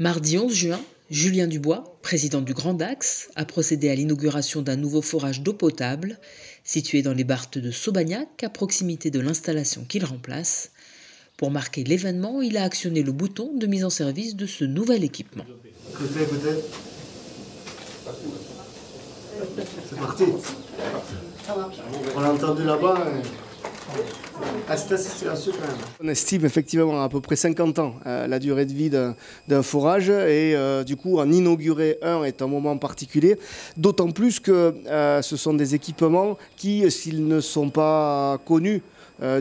Mardi 11 juin, Julien Dubois, président du Grand Dax, a procédé à l'inauguration d'un nouveau forage d'eau potable situé dans les Barthes de Saubagnac, à proximité de l'installation qu'il remplace. Pour marquer l'événement, il a actionné le bouton de mise en service de ce nouvel équipement. Écoutez. C'est parti. On l'a entendu là-bas. On estime effectivement à peu près 50 ans la durée de vie d'un forage et du coup en inaugurer un est un moment particulier, d'autant plus que ce sont des équipements qui, s'ils ne sont pas connus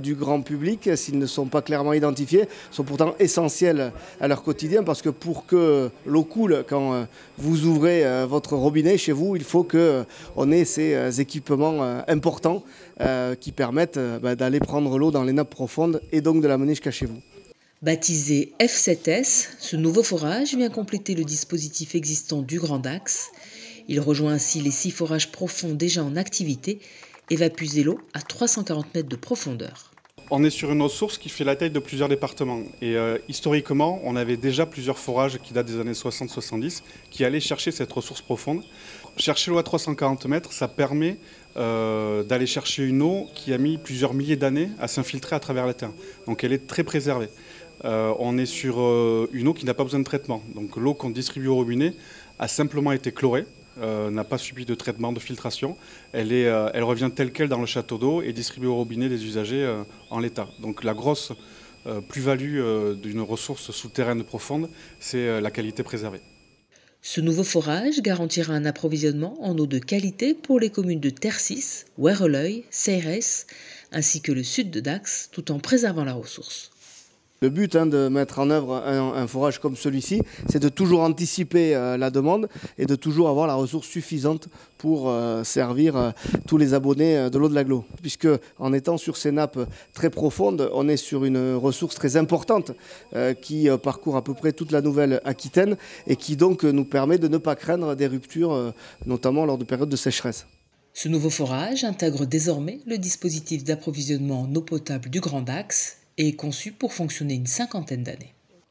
du grand public, s'ils ne sont pas clairement identifiés, sont pourtant essentiels à leur quotidien, parce que pour que l'eau coule quand vous ouvrez votre robinet chez vous, il faut qu'on ait ces équipements importants qui permettent d'aller prendre l'eau dans les nappes profondes et donc de la mener jusqu'à chez vous. Baptisé F7S, ce nouveau forage vient compléter le dispositif existant du Grand Dax. Il rejoint ainsi les 6 forages profonds déjà en activité et va puiser l'eau à 340 mètres de profondeur. On est sur une ressource qui fait la taille de plusieurs départements. Et historiquement, on avait déjà plusieurs forages qui datent des années 60-70 qui allaient chercher cette ressource profonde. Chercher l'eau à 340 mètres, ça permet d'aller chercher une eau qui a mis plusieurs milliers d'années à s'infiltrer à travers la terre. Donc elle est très préservée. On est sur une eau qui n'a pas besoin de traitement. Donc l'eau qu'on distribue au robinet a simplement été chlorée. N'a pas subi de traitement de filtration. Elle revient telle quelle dans le château d'eau et distribuée au robinet des usagers en l'état. Donc la grosse plus-value d'une ressource souterraine profonde, c'est la qualité préservée. Ce nouveau forage garantira un approvisionnement en eau de qualité pour les communes de Tercis, Ouerreleuil, Ceyres, ainsi que le sud de Dax, tout en préservant la ressource. Le but de mettre en œuvre un forage comme celui-ci, c'est de toujours anticiper la demande et de toujours avoir la ressource suffisante pour servir tous les abonnés de l'eau de l'agglo. Puisque en étant sur ces nappes très profondes, on est sur une ressource très importante qui parcourt à peu près toute la Nouvelle-Aquitaine et qui donc nous permet de ne pas craindre des ruptures, notamment lors de périodes de sécheresse. Ce nouveau forage intègre désormais le dispositif d'approvisionnement en eau potable du Grand Dax et est conçu pour fonctionner une 50aine d'années.